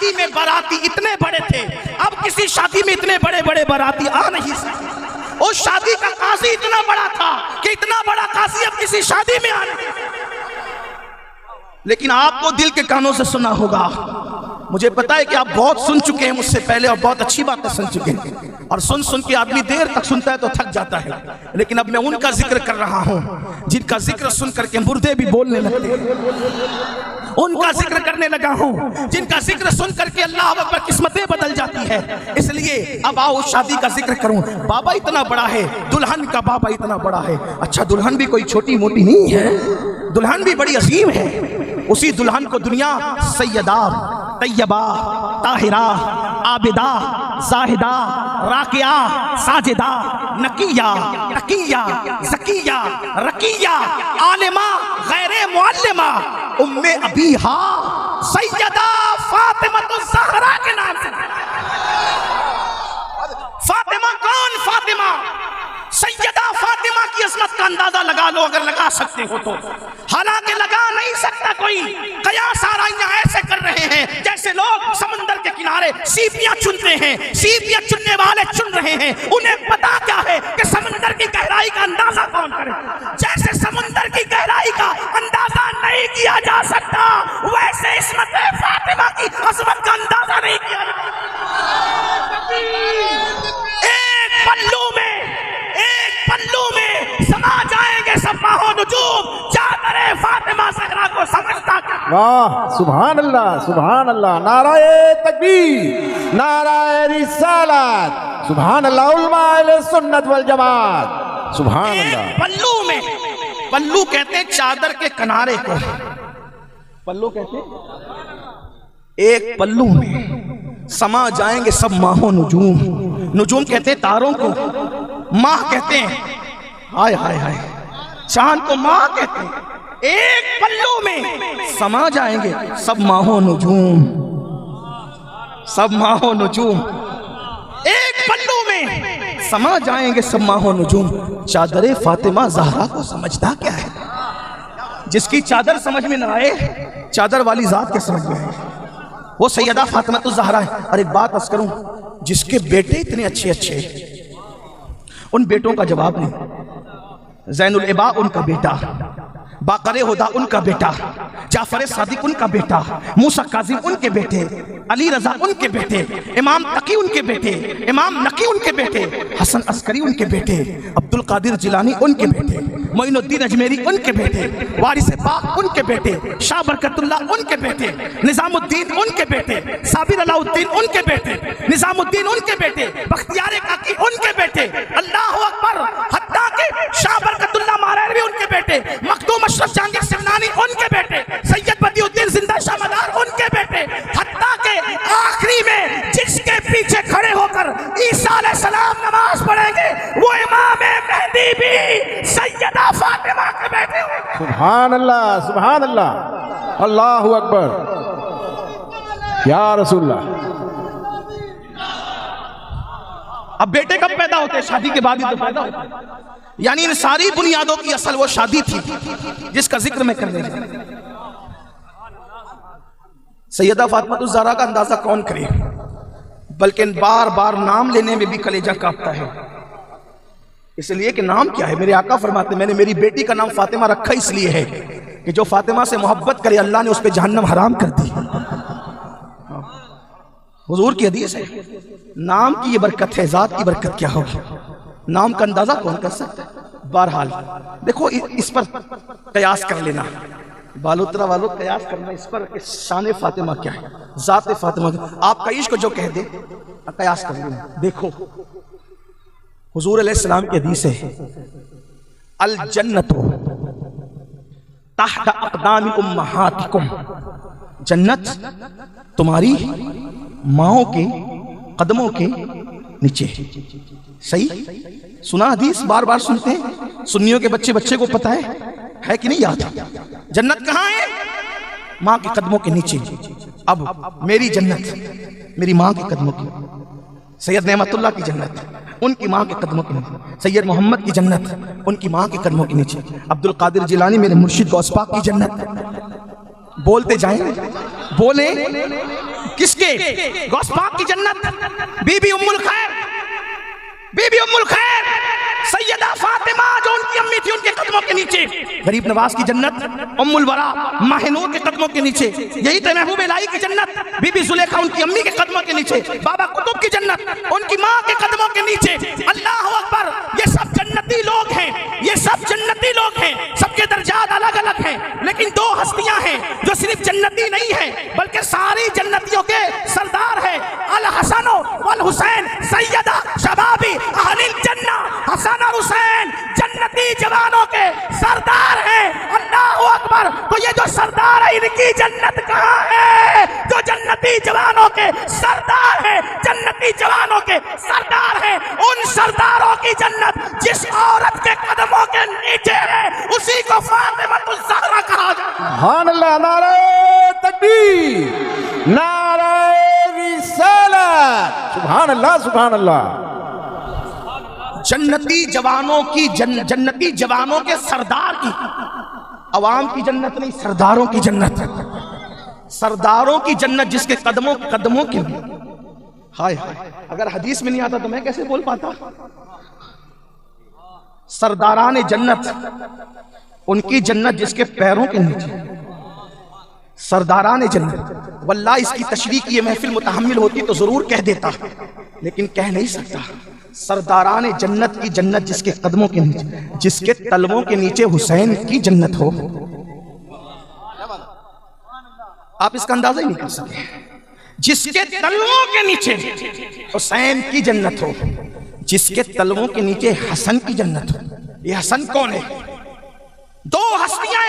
शादी में बाराती इतने बड़े थे, अब किसी शादी में इतने बड़े बड़े बाराती आ नहीं सकते। उस शादी का काजी इतना बड़ा था कि इतना बड़ा काजी अब किसी शादी में आ नहीं। लेकिन आपको दिल के कानों से सुना होगा, मुझे पता है कि आप बहुत सुन चुके हैं मुझसे पहले और बहुत अच्छी बातें सुन चुके हैं, और सुन सुन के आदमी देर तक सुनता है तो थक जाता है। लेकिन अब मैं उनका जिक्र कर रहा हूं जिनका जिक्र सुन करके मुर्दे भी बोलने लगते हैं। उनका जिक्र करने लगा हूं जिनका जिक्र सुन करके अल्लाह अकबर किस्मतें बदल जाती है। इसलिए अब आओ शादी का जिक्र करूं। बाबा इतना बड़ा है, दुल्हन का बाबा इतना बड़ा है। अच्छा, दुल्हन भी कोई छोटी मोटी नहीं है, दुल्हन भी बड़ी अजीम है। उसी दुल्हन को दुनिया सैयदा, तैयबा, ताहिरा, आबिदा, जाहिदा, राकिया, साजिदा, नकिया, तकिया, ज़किया, रकिया, आलिमा, गैरे मुअल्लिमा, उम्मे अबीहा, सैयदा फातिमा ज़हरा के नाम से। फातिमा कौन? फातिमा सैयदा फातिमा की असमत का अंदाजा लगा लो अगर लगा सकते हो तो। हालांकि लगा नहीं सकता कोई। कयास आराइयां ऐसे कर रहे हैं जैसे लोग समुंदर के किनारे सीपियां चुनते हैं। सीपियां चुनने वाले चुन रहे हैं, उन्हें पता क्या है कि समुंदर की गहराई का अंदाजा कौन करे। जैसे समुंदर की गहराई का अंदाजा नहीं किया जा सकता, वैसे इसमत फातिमा की असमत का अंदाजा नहीं किया जा सकता। एक पल्लू में समा जाएंगे सब माहो नुजूम। चादरे फातिमा ज़हरा को समझता क्या? वाह, सुभान अल्लाह, सुभान अल्लाह। नाराए तकबीर, नाराए रिसालत, सुभान अल्लाह। उलमा अहले सुन्नत वल जमात, सुभान अल्लाह। पल्लू में, पल्लू कहते हैं चादर के किनारे को, पल्लू कहते हैं। एक पल्लू में समा जाएंगे सब माहो नुजूम। नुजूम कहते हैं तारों को, माह कहते हैं, हाय हाय हाय, चांद को माह कहते हैं। एक पल्लू में समा जाएंगे सब माहो नुजूम, सब माहो नुजूम। एक पल्लू में समा जाएंगे सब माहो नुजूम। चादरे फातिमा ज़हरा को समझता क्या है? जिसकी चादर समझ में ना आए, चादर वाली जात के समझ में आए, वो सैयदा फातिमा तो ज़हरा है। और एक बात अर्ज़ करूं, जिसके बेटे इतने अच्छे अच्छे, उन बेटों का जवाब नहीं। ज़ैनुल इबा उनका बेटा, बाक़रे हुदा उनका बेटा, जाफ़र सादिक उनका बेटा, मूसा काज़िम उनके बेटे, अली रज़ा उनके बेटे, इमाम तकी उनके बेटे, इमाम नकी उनके बेटे, हसन अस्करी उनके बेटे, अब्दुल कादिर जिलानी उनके बेटे, मोइनुद्दीन अजमेरी उनके बेटे, वारिस पाक उनके बेटे, शाह बरकतुल्लाह उनके बेटे, निज़ामुद्दीन उनके बेटे, साबिर अलाउद्दीन उनके बेटे, निज़ामुद्दीन उनके बेटे, बख्तियार काकी उनके बेटे। अल्लाहु अकबर। हत्ता के शाह बरकतुल्लाह मारवी उनके बेटे, मखदूम अशरफ जहांगीर सिमनानी उनके बेटे, सैयद बदियुद्दीन जिंदा शाह मदार उनके बेटे। हत्ता के आखिरी में जिसके पीछे खड़े होकर ईसा अलैहिस्सलाम नमाज पढ़ेंगे, वो इमाम मेहदी भी सैयदा फातिमा के बेटे होंगे। सुभान अल्लाह, सुभान अल्लाह, अल्लाहु अकबर, या रसूलल्लाह। अब बेटे कब पैदा होते हैं? शादी के बाद ही तो पैदा होते हैं। यानी इन सारी बुनियादों की असल वो शादी थी जिसका जिक्र मैं कर रहा हूं। सैयदा फातिमा ज़हरा का अंदाजा कौन करे, बल्कि बार बार नाम लेने में भी कलेजा कांपता है। इसलिए कि नाम क्या है? मेरे आका फरमाते, मैंने मेरी बेटी का नाम फातिमा रखा इसलिए है कि जो फातिमा से मोहब्बत करे अल्लाह ने उस पर जहन्नम हराम कर दी। हुजूर की हदीस है, नाम की ये बरकत है, जात की बरकत क्या होगी? नाम का अंदाजा कौन कर सकता है? बहरहाल देखो, इस पर कयास कर लेना, बालोतरा वालों कयास करना इस पर, शान फातिमा क्या है, जात फातिमा। आपका इश्क जो कह दे कयास कर लेना। देखो हुजूर अलैहिस्सलाम की हदीस है, अल जन्नतु तहत अक़दामी उम्महातिकुम, जन्नत तुम्हारी माओ के कदमों के नीचे। सही सुना हदीस, बार बार सुनते हैं। सुन्नियों के बच्चे बच्चे को पता है कि नहीं याद? जन्नत कहाँ है? माँ के कदमों के नीचे। अब मेरी जन्नत मेरी माँ के कदमों की, सैयद नेमतुल्लाह की जन्नत उनकी माँ के कदमों के नीचे, सैयद मोहम्मद की जन्नत उनकी माँ के कदमों के नीचे, अब्दुल कादिर जिलानी मेरे मुर्शिद गौस पाक की जन्नत। बोलते जाएं, बोले किसके? गौस पाक की जन्नत, बीबी उम्मुल खैर, बीबी उम्मुल खैर सैयदा फातिमा जो उनकी अम्मी थी, उनके कदमों के नीचे गरीब नवाज की जन्नत, उम्मुल वरा माहिनूर के कदमों के नीचे, यही तो महबूब इलाही की जन्नत, बीबी जुलेखा उनकी अम्मी के कदमों के नीचे, बाबा कुतुब की जन्नत उनकी माँ के कदमों के नीचे। अल्लाह अकबर, ये सब जन्नती लोग हैं, ये सब जन्नती लोग हैं, सबके दर्जात अलग अलग हैं, लेकिन दो हस्तियां हैं जो सिर्फ जन्नती नहीं है बल्कि सारी जन्नतियों के सरदार है। अल हसन वल हुसैन सैयदा शबाबी अहलिल जन्ना, हसन और हुसैन जन्नती जवानों के सरदार हैं। अल्लाह अकबर, तो ये जो सरदार है इनकी जन्नत कहाँ है? जो जन्नती जवानों के सरदार है, जन्नती जवानों के सरदार है, उन सरदारों की जन्नत जिस औरत के कदमों के नीचे है उसी को फातिमातुज़ ज़हरा कहा जाता है। सुभान अल्लाह, नारे तकबीर, नारे रिसालत, सुभान अल्लाह, सुभान अल्लाह। जन्नती जवानों की जन्नती जवानों के सरदार की, अवाम की जन्नत नहीं, सरदारों की जन्नत, सरदारों की जन्नत जिसके कदमों के। हाय हाय, अगर हदीस में नहीं आता तो मैं कैसे बोल पाता? सरदारान जन्नत, उनकी जन्नत जिसके पैरों के नीचे, सरदारान जन्नत। वल्लाह इसकी तशरीह की ये महफिल मुतहम्मिल होती तो जरूर कह देता, लेकिन कह नहीं सकता। सरदारान जन्नत की जन्नत जिसके कदमों के नीचे, जिसके तलवों के नीचे हुसैन की जन्नत हो। आप इसका अंदाजा ही नहीं कर सकते। जिसके तलवों के नीचे हुसैन की जन्नत हो, जिसके तलवों के नीचे हसन की जन्नत हो। ये हसन कौन है? दो हस्तियां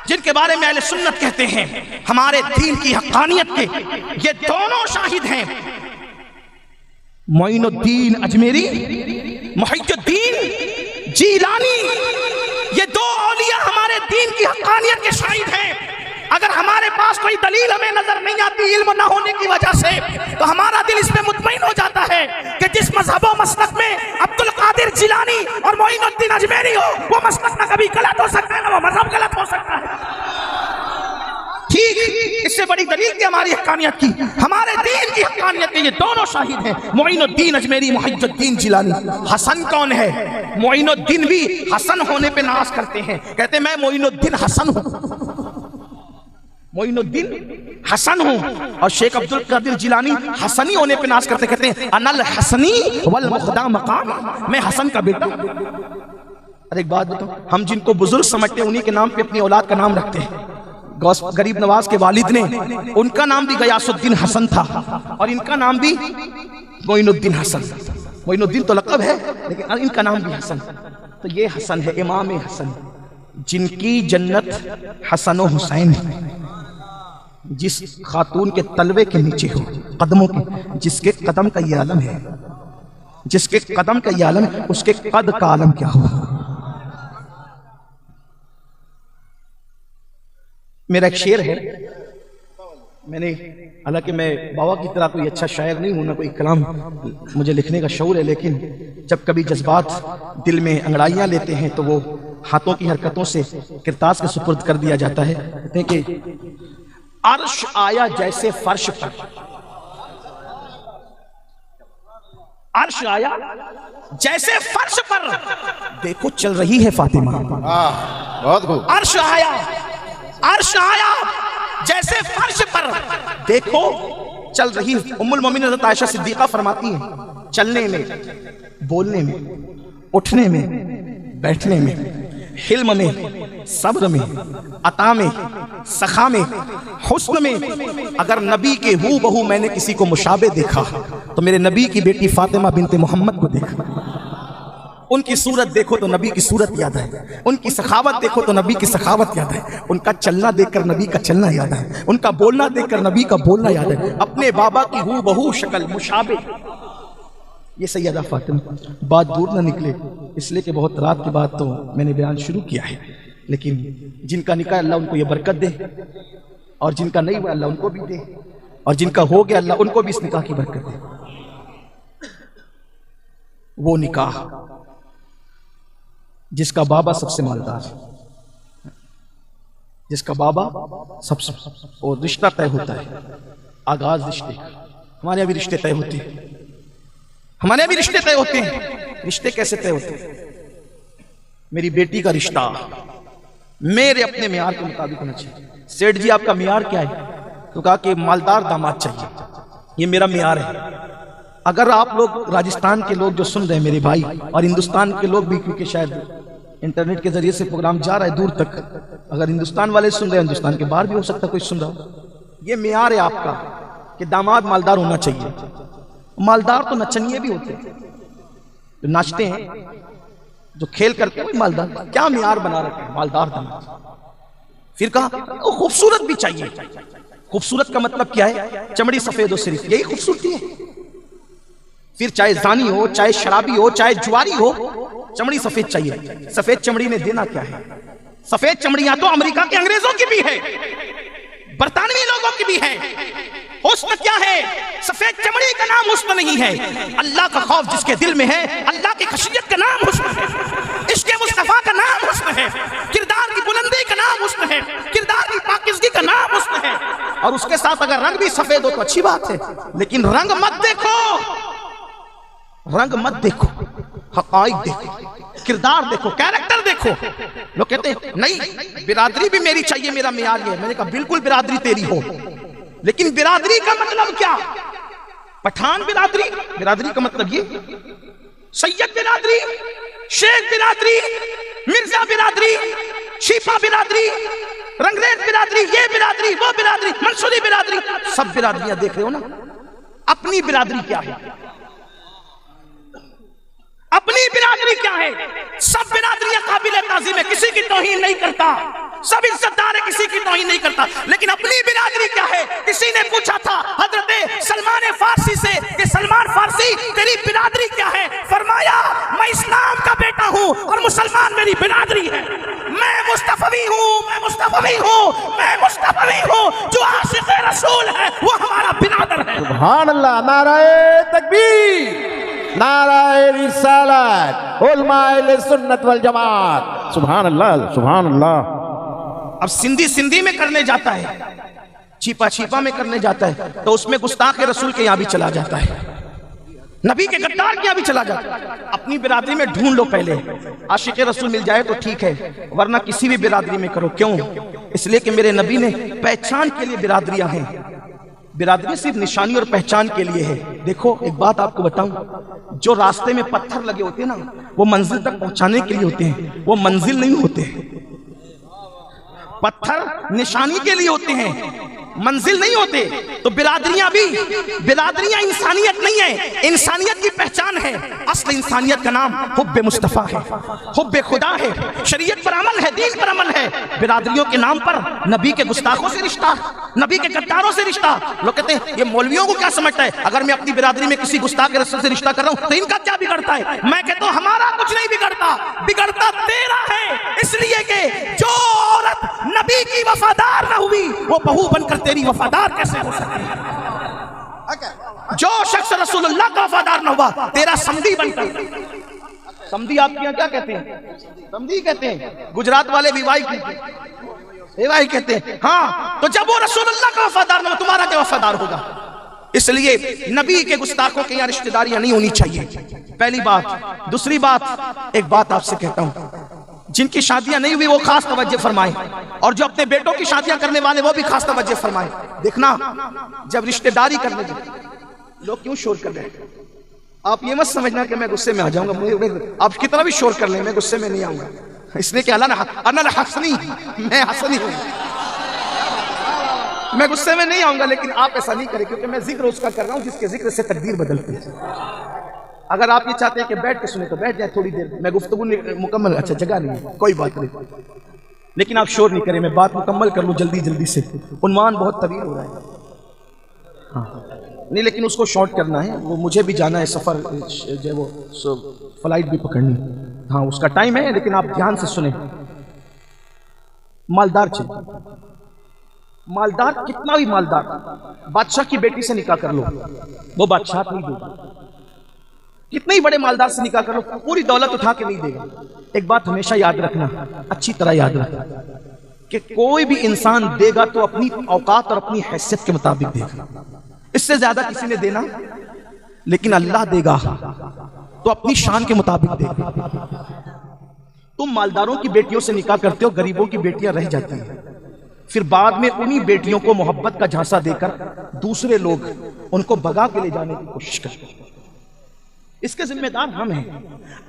जिनके बारे में अहले सुन्नत कहते हैं हमारे दीन की हक़ानियत के, ये दोनों शाहिद हैं। मोइनुद्दीन अजमेरी, मुहिद्दीन जीलानी, ये दो औलिया हमारे दीन की हक़ानियत के शाहिद हैं। अगर हमारे पास कोई दलील हमें नजर नहीं आती इल्म न होने की वजह से, तो हमारा दिल इस पे मुतमईन हो जाता है कि जिस मजहब व मसलक में अब्दुल कादिर जिलानी और मोइनुद्दीन अजमेरी हो, वो मसलक न कभी गलत हो सकता है ना वो मजहब गलत हो सकता है। ठीक, इससे बड़ी दलील की हमारी हक़ानियत की, हमारे दीन की हक़ानियत के ये दोनों शाहिद हैं, मोइनुद्दीन अजमेरी, मुहिद्दीन जिलानी। हसन कौन है? मोइनुद्दीन भी हसन होने पे नाज करते हैं, कहते मैं मोइनुद्दीन हसन हूं, मोइनुद्दीन हसन हूं। और शेख अब्दुल कादिर जिलानी हसनी होने पे नाज करते, कहते हैं अनल हसनी वल मुख्दा मकाम, मैं हसन का बेटा। अरे एक बात बताओ, हम जिनको बुजुर्ग समझते हैं उन्हीं के नाम पे अपनी औलाद का नाम रखते हैं। गरीब नवाज के वालिद ने, उनका नाम भी गयासुद्दीन हसन था और इनका नाम भी मोइनुद्दीन हसन। मोइनुद्दीन तो लक़ब है लेकिन इनका नाम भी हसन। तो ये हसन है, इमाम हसन, जिनकी जन्नत हसन और हुसैन है। जिस खातून के तलवे के नीचे हो, कदमों के, जिसके कदम का ये आलम है, जिसके कदम का ये आलम है, उसके कद का आलम क्या हो। मेरा एक शेर है, मैंने, हालांकि मैं बाबा की तरह कोई अच्छा शायर नहीं हूं ना कोई कलाम मुझे लिखने का शौर है, लेकिन जब कभी जज्बात दिल में अंगड़ाइयां लेते हैं तो वो हाथों की हरकतों से किरतास के सुपुर्द कर दिया जाता है। कहते हैं कि अर्श आया जैसे फर्श पर, अर्श आया जैसे फर्श पर, देखो चल रही है फातिमा। बहुत खूब। अर्श आया जैसे फर्श पर, देखो चल रही। उम्मुल मोमिनीन हज़रत आयशा सिद्दीक़ा फरमाती है, चलने में, बोलने में, उठने में, बैठने में, हिल्म में, सब्र में, अता में, सखा में, हुस्न में, अगर नबी के हू बहू मैंने किसी को मुशाबे देखा तो मेरे नबी की बेटी फातिमा बिनते मोहम्मद को देखा। उनकी सूरत देखो तो नबी की सूरत याद है, उनकी सखावत देखो तो नबी की सखावत याद है, उनका चलना देखकर नबी का चलना याद है, उनका बोलना देखकर नबी का बोलना याद है। अपने बाबा की हू बहू शक्ल मुशाबे, ये सैयदा फातिमा। बात दूर ना निकले इसलिए कि बहुत रात के बाद तो मैंने बयान शुरू किया है, लेकिन जिनका निकाह अल्लाह उनको ये बरकत दे, और जिनका नहीं हुआ अल्लाह उनको भी दे, और जिनका हो गया अल्लाह उनको भी इस निकाह की बरकत दे। वो निकाह जिसका बाबा सबसे मालदार है, जिसका बाबा सबसे, और रिश्ता तय होता है आगाज रिश्ते का। हमारे यहाँ भी रिश्ते तय होते हैं, हमारे यहाँ भी रिश्ते तय होते हैं। रिश्ते कैसे तय होते हैं? मेरी बेटी का रिश्ता मेरे अपने मियार के मुताबिक होना चाहिए। सेठ जी आपका मियार क्या है? तो कहा कि मालदार दामाद चाहिए, ये मेरा मियार है। अगर आप लोग राजस्थान के लोग जो सुन रहे हैं मेरे भाई, और हिंदुस्तान के लोग भी, क्योंकि शायद इंटरनेट के जरिए से प्रोग्राम जा रहा है दूर तक, अगर हिंदुस्तान वाले सुन रहे हैं, हिंदुस्तान के बाहर भी हो सकता है कोई सुन रहा हो, ये मियार है आपका कि दामाद मालदार होना चाहिए। मालदार तो नचनिए भी होते हैं, जो नाचते हैं, जो खेल करते हैं, मालदार। क्या मियार बना रखे हैं? मालदार दामाद। फिर कहा खूबसूरत भी चाहिए। खूबसूरत का मतलब क्या है? चमड़ी सफेद हो सिर्फ, यही खूबसूरती है। फिर चाहे जानी हो, चाहे शराबी हो, चाहे जुआरी हो, चमड़ी सफेद चाहिए। सफेद चमड़ी में देना क्या है? सफेद चमड़ियां तो अमेरिका के अंग्रेजों की भी है, बरतानवी लोगों की भी है। हुस्न क्या है? सफेद चमड़ी का नाम हुस्न नहीं है। अल्लाह का खौफ जिसके दिल में है, अल्लाह की खशियत का नाम हुस्न है। इश्क़ मुस्तफा का नाम हुस्न है। किरदार की बुलंदी का नाम हुस्न है। किरदार की पाकिज़गी का नाम हुस्न है। और उसके साथ अगर रंग भी सफेद हो तो अच्छी बात है, लेकिन रंग मत देखो, रंग मत देखो, हक़ाइक़ देखो, किरदार देखो, कैरेक्टर देखो। लोग कहते हैं नहीं बिरादरी भी मेरी चाहिए, मेरा मियार ये। मैंने कहा बिल्कुल बिरादरी तेरी हो, लेकिन बिरादरी का मतलब क्या? पठान बिरादरी? बिरादरी का मतलब ये सैयद बिरादरी, शेख बिरादरी, मिर्जा बिरादरी, शीफा बिरादरी, रंगरेज बिरादरी, ये बिरादरी, वो बिरादरी, मंसूरी बिरादरी, सब बिरादरियां देख रहे हो ना। अपनी बिरादरी क्या है? अपनी बिरादरी क्या है? सब बिरादरियां काबिल ताज़ीम है, किसी की तौहीन नहीं करता, सब इज्जतदार है, किसी की तौहीन नहीं करता। लेकिन अपनी बिरादरी क्या है? किसी ने पूछा था हजरत सलमान फारसी से कि सलमान फारसी तेरी बिरादरी क्या है? फरमाया मैं इस्लाम का बेटा हूँ और मुसलमान मेरी बिरादरी है। मैं मुस्तफवी हूँ, मैं मुस्तफवी हूँ, मैं मुस्तफवी हूँ। जो आशिक़ रसूल है वो हमारा बिरादर है। सुभान अल्लाह, नाराए तकबीर, नाराए रिसालत, उलमाए सुन्नत वल जमात। सुभान अल्लाह, सुभान अल्लाह। अब सिंधी सिंधी में करने जाता है, छिपा छिपा में करने जाता है, तो उसमें गुस्ताख रसूल के यहाँ भी चला जाता है, नबी के गद्दार के यहाँ भी चला जाता है। अपनी बिरादरी में ढूंढ लो पहले, आशिक़ रसूल मिल जाए तो ठीक है, वरना किसी भी बिरादरी में करो। क्यों? इसलिए कि मेरे नबी ने पहचान के लिए बिरादरियां हैं। बिरादरी सिर्फ निशानी और पहचान के लिए है। देखो एक बात आपको बताऊं, जो रास्ते में पत्थर लगे होते हैं ना, वो मंजिल तक पहुंचाने के लिए होते हैं, वो मंजिल नहीं होते। पत्थर निशानी के लिए होते हैं, मंजिल नहीं होते। तो बिरादरियां भी, बिरादरियां इंसानियत नहीं है, इंसानियत की पहचान है। असल इंसानियत का नाम हुब्बे मुस्तफ़ा है, हुब्बे खुदा है, शरीयत पर अमल है, दीन पर अमल है। बिरादरियों के नाम पर नबी के गुस्ताखों से रिश्ता, नबी के गद्दारों से रिश्ता। लोग कहते हैं ये मौलवियों को क्या समझता है, अगर मैं अपनी बिरादरी में किसी गुस्ताख के रसूल से रिश्ता कर रहा हूं तो इनका क्या बिगड़ता है? मैं कहता हूं हमारा कुछ नहीं बिगड़ता, बिगड़ता तेरा है। इसलिए कि जो औरत नबी की वफादार ना हुई वो बहू बनकर तेरी वफादार कैसे हो सकती है? जो शख्स रसूलुल्लाह का वफादार ना हुआ तेरा समधी बनकर। समधी आपके यहाँ क्या कहते हैं? समधी कहते हैं, गुजरात वाले विवाही कहते हैं। हाँ, तो जब वो रसूलुल्लाह का वफादार ना हो तुम्हारा क्या वफादार होगा? इसलिए नबी के गुस्ताखों के यहाँ रिश्तेदारियां नहीं होनी चाहिए, पहली बात। दूसरी बात, एक बात आपसे कहता हूं, जिनकी शादियां नहीं हुई वो खास तवज्जो फरमाएं, और जो अपने बेटों की शादियां करने वाले वो भी खास तवज्जो फरमाएं। देखना जब रिश्तेदारी करने जाए लोग क्यों शोर कर रहे हैं, आप ये मत समझना कि मैं गुस्से में आ जाऊंगा। आप कितना भी शोर कर लें मैं गुस्से में नहीं आऊंगा, इसलिए कि अल्लाह हसनी, मैं हसनी हूं, मैं गुस्से में नहीं आऊंगा। लेकिन आप ऐसा नहीं करें, क्योंकि मैं जिक्र उसका कर रहा हूं जिसके जिक्र से तकदीर बदलती है। अगर आप ये चाहते हैं कि बैठ के सुने तो बैठ जाए थोड़ी देर, मैं गुफ्तगू मुकम्मल, अच्छा जगह नहीं है कोई बात नहीं, लेकिन आप शोर नहीं करें, मैं बात मुकम्मल कर लूँ जल्दी जल्दी से। उन्वान बहुत तवील हो रहा है, हाँ नहीं, लेकिन उसको शॉर्ट करना है, वो मुझे भी जाना है, सफ़र जो वो फ्लाइट भी पकड़नी, हाँ उसका टाइम है, लेकिन आप ध्यान से सुने। मालदार चाहिए, मालदार, कितना भी मालदार, बादशाह की बेटी से निकाह कर लो वो बादशाह नहीं देगा, कितने ही बड़े मालदार से निकाह कर लो पूरी दौलत उठा के नहीं देगा। एक बात हमेशा याद रखना, अच्छी तरह याद रखना, कि कोई भी इंसान देगा तो अपनी औकात और अपनी हैसियत के मुताबिक देगा, इससे ज्यादा किसी ने देना, लेकिन अल्लाह देगा तो अपनी शान के मुताबिक देगा। तुम मालदारों की बेटियों से निकाह करते हो, गरीबों की बेटियां रह जाती हैं, फिर बाद में उन्हीं बेटियों को मोहब्बत का झांसा देकर दूसरे लोग उनको भगा के ले जाने की कोशिश करते हैं। इसके जिम्मेदार हम हैं।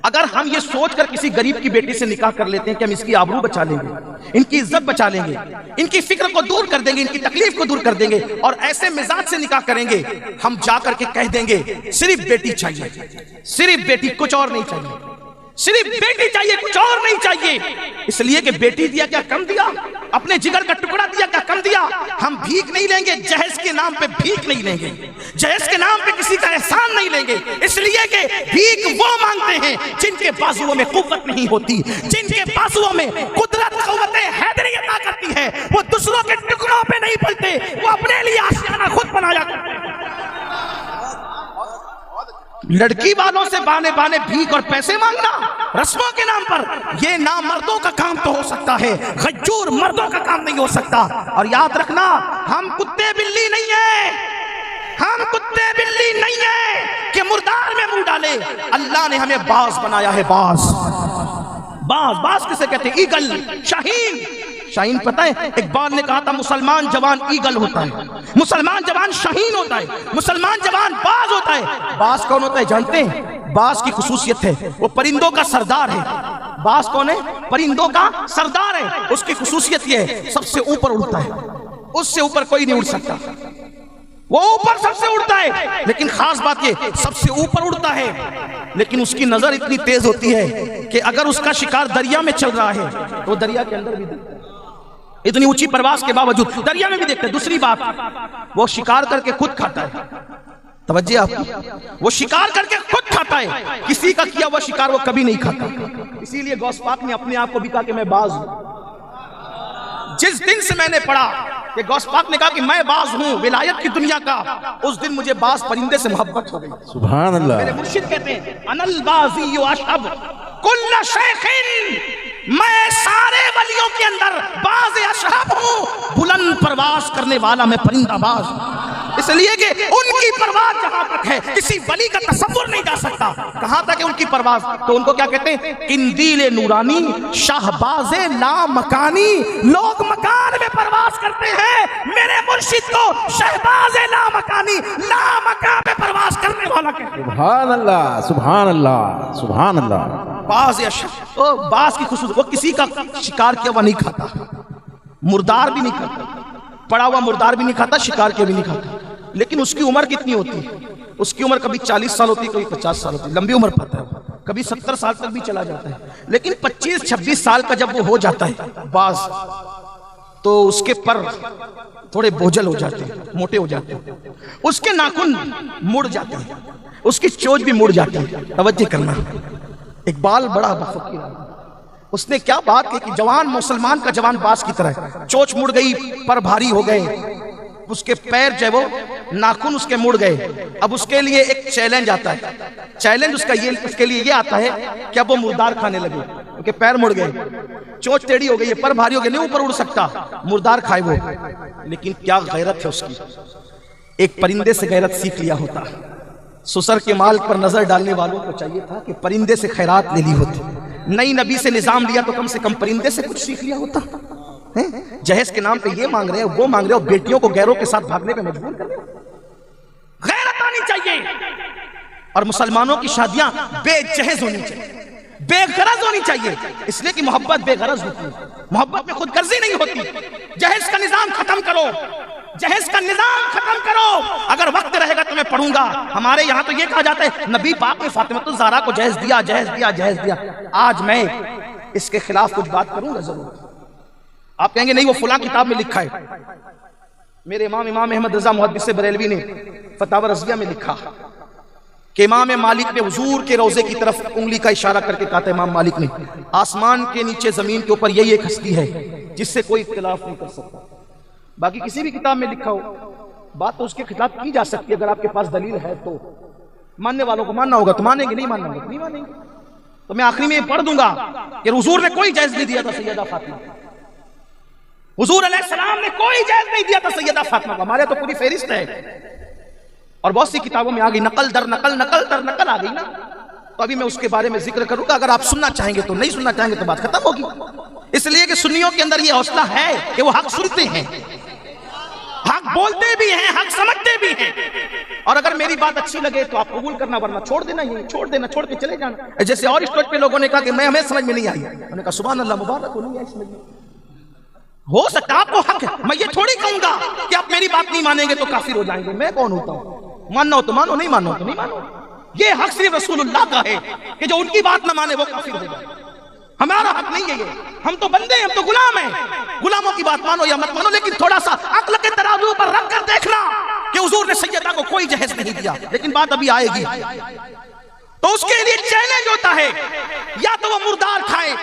अगर हम ये सोचकर किसी गरीब की बेटी से निकाह कर लेते हैं कि हम इसकी आबरू बचा लेंगे, इनकी इज्जत बचा लेंगे, इनकी फिक्र को दूर कर देंगे, इनकी तकलीफ को दूर कर देंगे, और ऐसे मिजाज से निकाह करेंगे, हम जाकर के कह देंगे सिर्फ बेटी चाहिए, सिर्फ बेटी, कुछ और नहीं चाहिए, सिर्फ बेटी चाहिए, कुछ और नहीं चाहिए, इसलिए कि बेटी दिया क्या कम दिया, अपने जिगर का टुकड़ा दिया क्या कम दिया। हम भीख नहीं लेंगे, जहेज के नाम पे भीख नहीं लेंगे, जहेज के नाम पे किसी का एहसान नहीं लेंगे, इसलिए कि भीख वो मांगते हैं जिनके बाजुओं में कुव्वत नहीं होती, जिनके बाजुओं में कुदरत कुव्वत हैदरी अता करती है, वो दूसरों के टुकड़ों पे नहीं पलते, वो अपने लिए आशियाना खुद बनाया करते हैं। लड़की वालों से बाने बाने भीख और पैसे मांगना रस्मों के नाम पर, यह ना मर्दों का काम तो हो सकता है, गज्जूर मर्दों का काम नहीं हो सकता। और याद रखना, हम कुत्ते बिल्ली नहीं है, हम कुत्ते बिल्ली नहीं है कि मुर्दार में मुंह डाले। अल्लाह ने हमें बाज बनाया है, बाज। बाज, बाज किसे कहते हैं? ईगल, शाहीन। शाहीन पता है, इकबाल ने कहा था मुसलमान जवान ईगल होता है, मुसलमान जवान शाहीन होता है, मुसलमान जवान बाज होता है। बाज कौन होता है जानते हैं? बाज की खुसूसियत है, वो परिंदों का सरदार है। बाज कौन है? परिंदों का सरदार है। उसकी खुसूसियत ये है, सबसे ऊपर उड़ता है, उससे ऊपर कोई नहीं उड़ सकता, वो ऊपर सबसे उड़ता है। लेकिन खास बात ये, सबसे ऊपर उड़ता है, लेकिन उसकी नजर इतनी तेज होती है कि अगर उसका शिकार दरिया में चल रहा है तो दरिया के अंदर भी दिखता है, इतनी ऊंची परवास के बावजूद दरिया में भी देखते हैं। दूसरी बात, वो शिकार करके खुद खाता है, तवज्जो आपकी, वो शिकार करके खुद खाता है, किसी का किया हुआ शिकार वो कभी नहीं खाता। इसीलिए गौस पाक ने अपने आप को भी कहा कि मैं बाज हूं। जिस दिन से मैंने पढ़ा कि गौस पाक ने कहा कि मैं बाज हूं विलायत की दुनिया का, उस दिन मुझे बाज परिंदे से मोहब्बत हो गई। सुभान अल्लाह। मेरे मुर्शिद कहते हैं अनल बाजी अशब कुल्ल शैखिन, मैं सारे वलियों के अंदर बाज अशहब हूं, बुलंद परवास करने वाला मैं परिंदा बाज। इसलिए कि उनकी परवास जहां तक है किसी वली का तसव्वुर नहीं जा सकता। कहां तक है उनकी परवास? तो उनको क्या कहते हैं? किंदीले नूरानी शाहबाजे ला मकानी। लोग मकान में परवास करते हैं, मेरे मुर्शिद को शहबाजे ला मकानी, ला मकान में परवास करने वाला कहते हैं। सुभान अल्लाह, सुभान अल्लाह, सुभान अल्लाह। बाज या बाज की खुशबू, वो किसी का शिकार किया हुआ नहीं खाता, मुर्दार भी नहीं खाता, पड़ा हुआ मुर्दार भी नहीं खाता, शिकार किया भी नहीं खाता। लेकिन उसकी उम्र कितनी होती है? उसकी उम्र कभी 40 साल होती है, कभी 50 साल होती है, लंबी उम्र पाता है, कभी 70 साल तक भी चला जाता है। लेकिन 25-26 साल का जब वो हो जाता है बाज, तो उसके पर थोड़े बोझल हो जाते हैं, मोटे हो जाते हैं, उसके नाखून मुड़ जाते हैं, उसकी चोंच भी मुड़ जाती है। तवज्जो करना, इकबाल बड़ा फकीर है, उसने क्या बात की कि जवान मुसलमान का जवान बाज की तरह, चोंच मुड़ गई, पर भारी हो गए, उसके पैर जो वो नाखून उसके मुड़ गए। अब उसके लिए एक चैलेंज आता है, चैलेंज उसके लिए ये आता है कि अब वो मुर्दार खाने लगे, क्योंकि पैर मुड़ गए, चोंच टेढ़ी हो गई है, पर भारी हो गई, नहीं ऊपर उड़ सकता, मुर्दार खाए वो। लेकिन क्या गैरत है उसकी, एक परिंदे से गैरत सीख लिया होता। सुसर के माल पर नजर डालने वालों को चाहिए था कि परिंदे से खैरात ले ली होती। नई नबी से निजाम लिया तो कम से कम परिंदे से कुछ सीख लिया होता है। जहेज के नाम पे ये मांग रहे हो, वो मांग रहे हो, बेटियों को गैरों के साथ भागने पे मजबूर कर रहे हो। गैरत आनी चाहिए। और मुसलमानों की शादियां बेजहेज होनी चाहिए, बेगरज होनी चाहिए, इसलिए कि मोहब्बत बेगरज होती है, मोहब्बत में खुद गर्जी नहीं होती। जहेज का निजाम खत्म करो, जहेज का निजाम खत्म करो। अगर वक्त रहेगा तो मैं पढ़ूंगा। हमारे यहाँ तो ये कहा जाता है नबी पाक ने फातिमा ज़हरा को जहेज दिया, जहेज दिया, जहेज दिया। आज मैं इसके खिलाफ कुछ बात करूंगा जरूर। आप कहेंगे नहीं वो फुला किताब में लिखा है। मेरे इमाम अहमद रजा मुहद्दिस बरेलवी ने फतावा रज़िया में लिखा कि इमाम मालिक ने हुजूर के रोजे की तरफ उंगली का इशारा करके कहा था, इमाम मालिक ने, आसमान के नीचे जमीन के ऊपर यही एक हस्ती है जिससे कोई इख्तिलाफ नहीं कर सकता। बाकी किसी भी किताब में लिखा हो बात तो उसके खिलाफ की जा सकती है, अगर आपके पास दलील है तो। मानने वालों को मानना होगा तो मानेंगे, नहीं मानना होगा तो नहीं मानेंगे। तो मैं आखिरी में पढ़ दूंगा कि हुजूर ने कोई जायज नहीं दिया था सैयदा फातिमा, हुजूर अलैहिस्सलाम ने कोई जायज नहीं दिया था सैयदा फातिमा को। हमारे तो पूरी फेरिस्त है और बहुत सी किताबों में आ गई, नकल दर नकल, नकल दर नकल आ गई ना। तो अभी मैं उसके बारे में जिक्र करूंगा, अगर आप सुनना चाहेंगे तो, नहीं सुनना चाहेंगे तो बात खत्म होगी। इसलिए कि सुन्नियों के अंदर ये हौसला है कि वो हक सुनते हैं, हक बोलते भी हैं, हक समझते भी हैं। और अगर मेरी बात अच्छी लगे तो आप कबूल करना, वरना छोड़ देना, ये छोड़ देना, छोड़ के चले जाना। जैसे और स्टेज पे लोगों ने कहा कि मैं हमें समझ में नहीं आई, उन्होंने कहा सुभान अल्लाह, मुबारक हो, नहीं आई समझ में। हो सकता है आपको हक है, मैं ये थोड़ी कहूंगा कि आप मेरी बात नहीं मानेंगे तो काफिर हो जाएंगे। मैं कौन होता हूं? मानना हो तो मानो, नहीं मानो तो नहीं मानो। ये हक सिर्फ रसूलुल्लाह का है कि जो उनकी बात ना माने वो काफिर हो जाए। हमारा हक नहीं है ये, हम तो बंदे हैं, हम तो गुलाम हैं। गुलामों की बात मानो या मत मानो, लेकिन थोड़ा सा अक्ल के तराजू पर रख कर देखना कि हुजूर ने सैयदा को कोई जहेज नहीं दिया। लेकिन बात अभी आएगी, तो उसके लिए चैलेंज होता है, या तो वो मुर्दार खाए,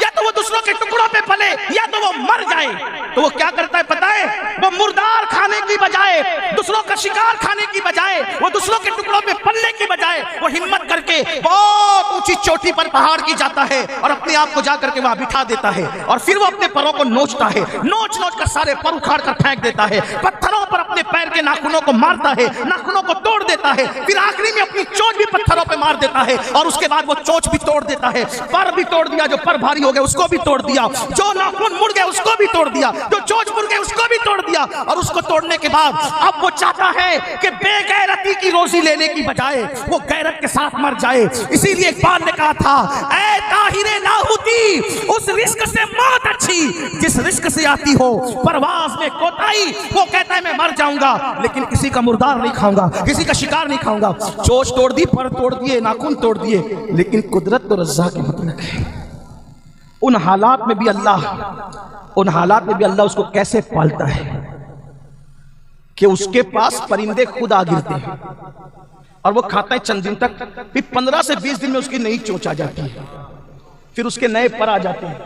या तो वो दूसरों के टुकड़ों पे पले, या तो वो मर जाए। तो वो क्या करता है पता है? वो मुर्दार खाने की बजाय, दूसरों का शिकार खाने की बजाय, वो दूसरों के टुकड़ों पे पलने की बजाय, वो हिम्मत करके बहुत ऊंची चोटी पर पहाड़ की जाता है और अपने आप को जाकर के वहां बिठा देता है। और फिर वो अपने पैरों को नोचता है, नोच नोच कर सारे पर उखाड़ कर फेंक देता है। पत्थरों पर अपने पैर के नाखूनों को मारता है, नाखूनों को तोड़ देता है। फिर आखिरी में अपनी चोंच भी पत्थरों पे मार देता है और उसके बाद वो चोंच भी तोड़ देता है, पर भी तोड़ दिया, जो पर भारी हो गए उसको भी तोड़ दिया, जो नाखून मुड़ गए उसको भी तोड़ दिया, जो चोंच मुड़ गए उसको भी तोड़ दिया। और उसको तोड़ने के बाद अब वो चाहता है कि बेगैरती की रोजी लेने की बजाय वो गैरत के साथ मर जाए। इसीलिए इकबाल ने कहा था, ऐ ताहिरे लाहौती, उस रिस्क से मौत अच्छी जिस रिस्क से आती हो परवाज में कोताही। वो कहता है मैं मर जाऊंगा लेकिन किसी का मुर्दार नहीं खाऊंगा, किसी का शिकार नहीं खाऊंगा। चोंच तोड़ दी, पर तोड़ दिए, नाखून तोड़ दिए, लेकिन कुदरत तो रज़्ज़ाक़ की मतलब है। उन हालात में भी अल्लाह उसको कैसे पालता है कि उसके पास परिंदे खुद आ गिरते हैं और वो खाता है चंद दिन तक। फिर 15 से 20 दिन में उसकी नई चोंच आ जाती है, फिर उसके नए पर आ जाते हैं,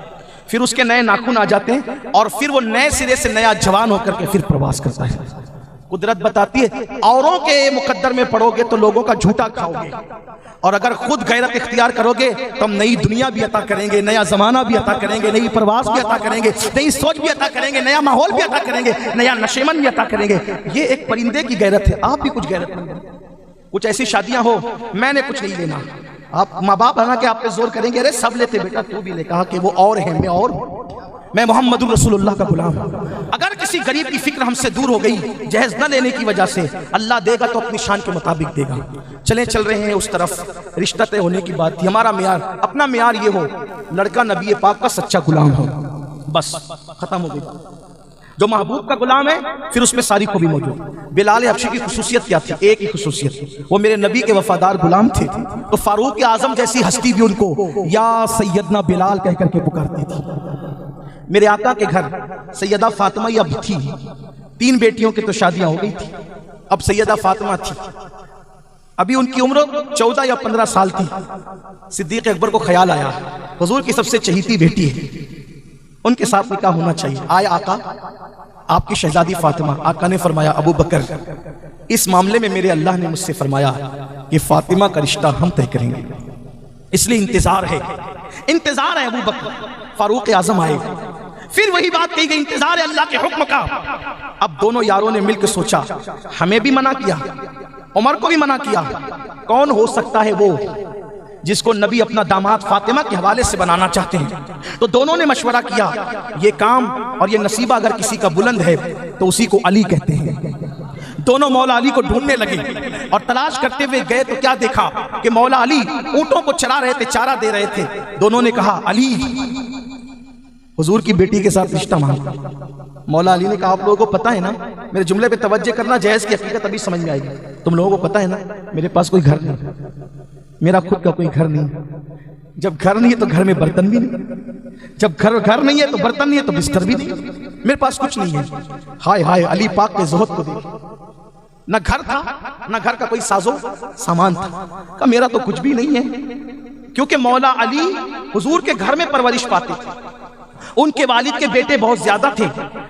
फिर उसके नए नाखून आ जाते हैं और फिर वो नए सिरे से नया जवान होकर के फिर प्रवास करता है। कुदरत बताती है, औरों के मुकद्दर में पड़ोगे तो लोगों का झूठा खाओगे, और अगर खुद गैरत इख्तियार करोगे तो हम नई दुनिया भी अता करेंगे, नया जमाना भी अता करेंगे, नई प्रवास भी अता करेंगे, नई सोच भी अता करेंगे, नया माहौल भी अता करेंगे, नया नशेमन भी अता करेंगे। ये एक परिंदे की गैरत है। आप भी कुछ गैरत नहीं, कुछ ऐसी शादियां हो, मैंने कुछ नहीं लेना, आप माँ बाप है ना कि आप पे जोर करेंगे, अरे सब लेते बेटा तू भी ले। कहा कि वो और है, मैं और, मैं मोहम्मदुर रसूलुल्लाह का गुलाम। अगर किसी गरीब की फिक्र हमसे दूर हो गई जहेज न लेने की वजह से, अल्लाह देगा तो अपनी शान के मुताबिक देगा। चल रहे हैं उस तरफ, रिश्ता तय होने की बात थी। हमारा मियार, अपना मियार ये हो, लड़का नबी पाक का सच्चा गुलाम हो, बस खत्म हो गई। जो महबूब का गुलाम है फिर उसमें सारी खूबी मौजूद। बिलाल हबशी की खुसूसियत क्या थी? एक ही खुसूसियत, वो मेरे नबी के वफादार गुलाम थे। तो फारूक आजम जैसी हस्ती भी उनको या सैयदना बिलाल कह करके पुकारती थी। मेरे आका के घर सैयदा फातिमा अब थी, 3 बेटियों की तो शादियां हो गई थी, अब सैयदा फातिमा थी। अभी उनकी उम्र 14 या 15 साल थी। सिद्दीक अकबर को ख्याल आया, हुजूर की सबसे चहीती बेटी है, उनके साथ निकाह होना चाहिए। आए आका, आपकी शहजादी फातिमा। आका ने फरमाया, अबू बकर, इस मामले में मेरे अल्लाह ने मुझसे फरमाया कि फातिमा का रिश्ता हम तय करेंगे, इसलिए इंतजार है, इंतजार है अबू बकर। फारूक आजम आए, फिर वही बात कही गई, इंतजार है अल्लाह के हुक्म का। अब दोनों यारों ने मिलकर सोचा, हमें भी मना किया, उमर को भी मना किया, कौन हो सकता है वो जिसको नबी अपना दामाद फातिमा के हवाले से बनाना चाहते हैं। तो दोनों ने मशवरा किया, ये काम और ये नसीबा अगर किसी का बुलंद है तो उसी को अली कहते हैं। दोनों मौला अली को ढूंढने लगे और तलाश करते हुए गए तो क्या देखा कि मौला अली ऊंटों को चरा रहे थे, चारा दे रहे थे। दोनों ने कहा, अली हुजूर की बेटी के साथ रिश्ता मांगा। मौला अली ने कहा, आप लोगों को पता है ना, मेरे जुमले पे तवज्जो करना, जहेज की हकीकत अभी समझ में आएगी। तुम लोगों को पता है ना, मेरे पास कोई घर नहीं, मेरा खुद का कोई घर नहीं। जब घर नहीं है तो घर में बर्तन भी नहीं, जब घर नहीं है तो बर्तन नहीं है तो बिस्तर भी नहीं, मेरे पास कुछ नहीं है। हाय हाय, अली पाक के ज़ुहद को देखो, न घर था न घर का कोई साजो सामान था। का मेरा तो कुछ भी नहीं है, क्योंकि मौला अली हुजूर के घर में परवरिश पाते थे, उनके वालिद के बेटे बहुत ज्यादा थे,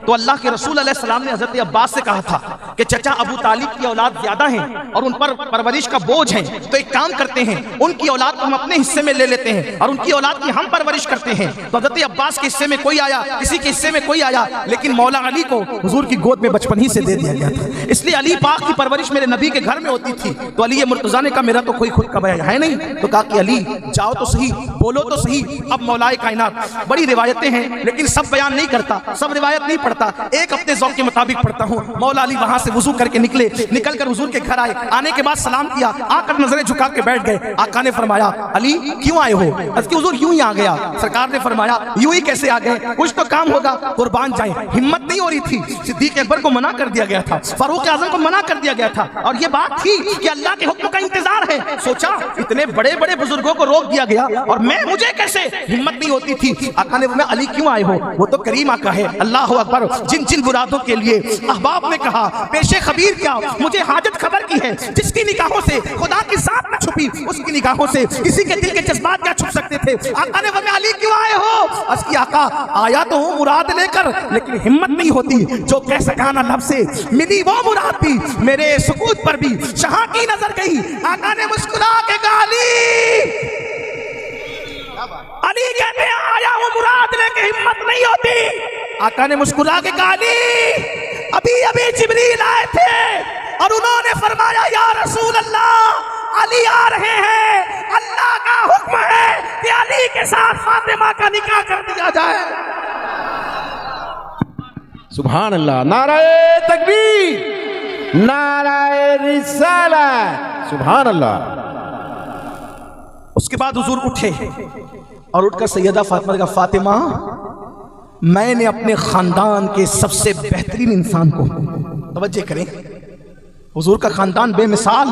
तो अल्लाह के रसूल अलैहि सलाम ने हजरत अब्बास से कहा था कि चचा अबू तालिब की औलाद ज्यादा है और उन पर परवरिश का बोझ है, तो एक काम करते हैं, उनकी औलाद को हम अपने हिस्से में ले लेते हैं और उनकी औलाद की हम परवरिश करते हैं। तो हजरत अब्बास के हिस्से में कोई आया, किसी के हिस्से में कोई आया, लेकिन मौला अली को हुजूर की गोद में बचपन ही से दे दिया गया था। इसलिए अली पाक की परवरिश मेरे नबी के घर में होती थी। तो अली मुर्तजा ने कहा मेरा तो कोई खुद का बयान है नहीं। तो कहा कि अली जाओ तो सही, बोलो तो सही। अब मौलाए कायनात, बड़ी रिवायतें हैं लेकिन सब बयान नहीं करता, सब रिवायत नहीं पढ़ता, एक अपने ज़ौक़ के मुताबिक पढ़ता हूँ। मौला अली वहां से वुज़ू करके निकले, निकल कर हुजूर के घर आए। आने के बाद सलाम किया, आकर नजरें झुका के बैठ गए। आका ने फरमाया अली क्यों आए हो? अस्की हुजूर यूं ही आ गया। सरकार ने फरमाया यूं ही कैसे आ गए, कुछ तो काम होगा, कुर्बान जाए। हिम्मत नहीं हो रही थी। सिद्दीक अकबर को मना कर दिया गया था, फारूक आजम को मना कर दिया गया था, और ये बात थी कि अल्लाह के हुक्म का इंतजार है। सोचा इतने बड़े बड़े बुजुर्गों को रोक दिया गया और मुझे कैसे, हिम्मत नहीं होती थी। आका ने फरमाया अली क्यों आए हो? वो तो करीम आका है। अल्लाह अकबर। जिन जिन मुरादों के लिए अहबाब ने कहा पेशे खबीर क्या, मुझे हाजत खबर की है। जिसकी निगाहों से खुदा की जात न छुपी, उसकी निगाहों से किसी के दिल के जज्बात क्या छुप सकते थे। आका ने फरमाया अली क्यों आए हो? अस्की आका आया तो हूं मुराद लेकर, लेकिन हिम्मत नहीं होती। जो कह सका ना लब से मिली वो मुराद भी, मेरे सुकूत पर भी शाह की नजर गई। आका ने मुस्कुरा के गाली, अली कहते हैं आया हूं मुराद लेके, हिम्मत नहीं होती। आका ने मुस्कुरा के गाली, अभी अभी जिब्रील आए थे और उन्होंने फरमाया या रसूल अल्लाह अली आ रहे हैं, अल्लाह का हुक्म है कि अली के साथ फातिमा का निकाह कर दिया जाए। सुभान अल्लाह। नाराए तकबीर, नाराए रिसालत। सुभान अल्लाह। उसके बाद हुजूर उठे और उठकर सैयदा फातिमा का फातिमा मैंने अपने खानदान के सबसे बेहतरीन इंसान को, तवज्जो करें, हुजूर का खानदान बेमिसाल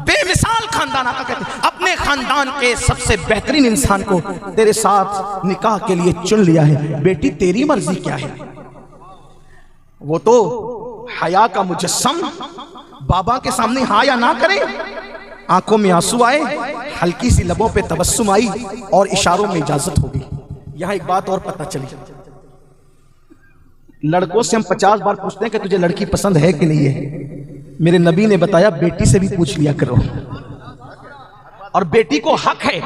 बेमिसाल खानदान। आका कहते हैं अपने खानदान के सबसे बेहतरीन इंसान को तेरे साथ निकाह के लिए चुन लिया है। बेटी तेरी मर्जी क्या है? वो तो हया का मुजस्सम, बाबा के सामने हाँ या ना करे, आंखों में आंसू आए, हल्की सी लबों पे तबस्सुम आई और इशारों में इजाजत होगी। यहां एक बात और पता चली, लड़कों से हम 50 बार पूछते हैं कि तुझे लड़की पसंद है कि नहीं है। मेरे नबी ने बताया बेटी से भी पूछ लिया करो, और बेटी को हक है,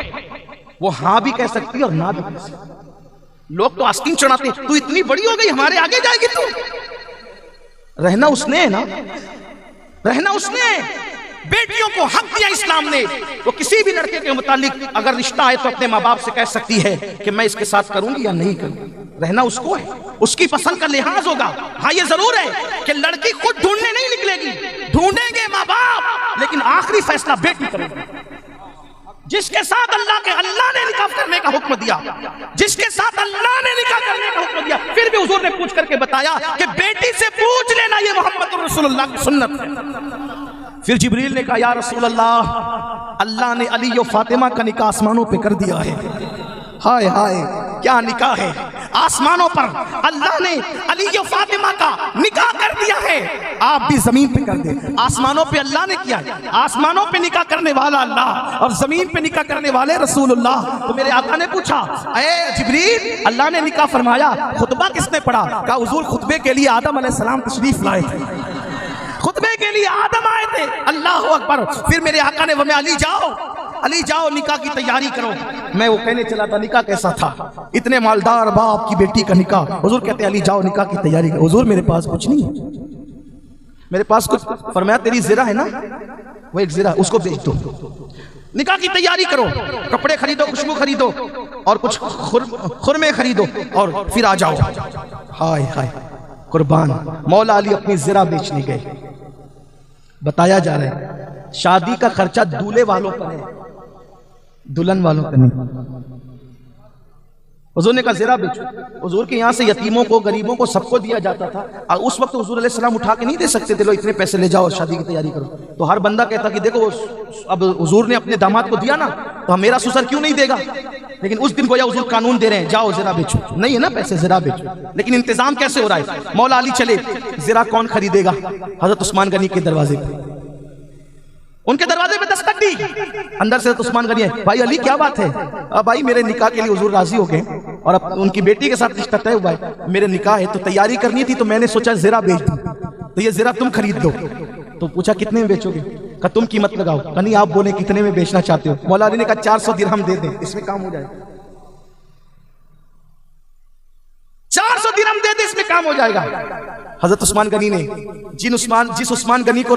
वो हाँ भी कह सकती है और ना भी कह सकती। लोग तो आस्किंग चढ़ाते, तू इतनी बड़ी हो गई हमारे आगे जाएगी तू। रहना उसने है ना, रहना उसने है। बेटियों को हक दिया इस्लाम ने। वो किसी भी लड़के के मुतालिक अगर रिश्ता है तो अपने माँ बाप से कह सकती है कि मैं इसके साथ करूंगी या नहीं करूंगी। रहना उसको है, उसकी पसंद का लिहाज होगा। हाँ ये जरूर है कि लड़की खुद ढूंढने नहीं निकलेगी, ढूंढेंगे माँ बाप, लेकिन आखिरी फैसला बेटी करेगी। जिसके साथ अल्लाह ने निकाह करने का हुक्म दिया, जिसके साथ अल्लाह ने निकाह करने का हुक्म दिया, फिर भी हुजूर ने पूछ करके बताया कि बेटी से पूछ लेना, ये मोहम्मद रसूलुल्लाह की सुन्नत है। फिर जिब्रील ने कहा या रसूल अल्लाह, अल्लाह ने अली और फातिमा का निकाह आसमानों पे कर दिया है। हाय हाय क्या निकाह है, आसमानों पर अल्लाह ने अली और फातिमा का निकाह कर दिया है। आप भी जमीन पे कर दे, आसमानों पे अल्लाह ने किया है, आसमानों पे निकाह करने वाला अल्लाह और जमीन पे निकाह करने वाले रसूलुल्लाह। तो मेरे आका ने पूछा ए जिब्रील, अल्लाह ने निकाह फरमाया, खुतबा किसने पढ़ा? कहा हुजूर खुतबे के लिए आदम अलैहिस्सलाम तशरीफ लाए थे, खुतबे के लिए आदम आए थे। अल्लाह अकबर। फिर मेरे आका ने फरमाया अली जाओ, अली जाओ निकाह की तैयारी करो। मैं वो कहने चला था निकाह कैसा था, इतने मालदार बाप की बेटी का निकाह। हुजूर कहते अली जाओ निकाह की तैयारी करो। हुजूर मेरे पास कुछ नहीं है, मेरे पास कुछ। फरमाया तेरी ज़रा है ना, वो एक ज़रा, उसको बेच दो, निकाह की तैयारी करो, कपड़े खरीदो, खुशबू खरीदो और कुछ खुरमे खरीदो और फिर आ जाओ। हाय हाय कुर्बान। मौला अली अपनी ज़रा बेचने गए। बताया जा रहा है शादी का खर्चा दूल्हे वालों पर है, दुल्हन वालों का नहीं। हुजूर ने कहा ज़रा बेचो। हुजूर के यहाँ से यतीमों को, गरीबों को, सबको दिया जाता था। और उस वक्त हुजूर अलैहिस्सलाम उठा के नहीं दे सकते थे, लो इतने पैसे ले जाओ शादी की तैयारी करो। तो हर बंदा कहता कि देखो अब हुजूर ने अपने दामाद को दिया ना, तो मेरा ससुर क्यों नहीं देगा। लेकिन उस दिन गोया हुजूर कानून दे रहे हैं, जाओ ज़रा बेचो। नहीं है ना पैसे, ज़रा बेचो। लेकिन इंतजाम कैसे हो रहा है? मौला अली चले, ज़रा कौन खरीदेगा? हजरत उस्मान गनी के दरवाजे पे, उनके दरवाजे पे दस्तक दी। अंदर से उस्मान गनी है, भाई अली क्या बात है? अब भाई मेरे निकाह के लिए हुजूर राजी हो गए, और अब उनकी बेटी के साथ रिश्ता तय हुआ है, मेरे निकाह है, तो तैयारी करनी थी, तो मैंने सोचा ज़रा बेच दूं, तो ये ज़रा तुम खरीद दो। तो पूछा कितने में बेचोगे? कहा तुम कीमत लगाओ। कहा नहीं, आप बोले कितने में बेचना चाहते हो? मौला अली ने कहा 400 दिरहम दे दें, इसमें काम हो जाएगा। 400 दिरहम दे दे, इसमें काम हो जाएगा। हजरत उस्मान गनी ने जिस उस्मान गनी को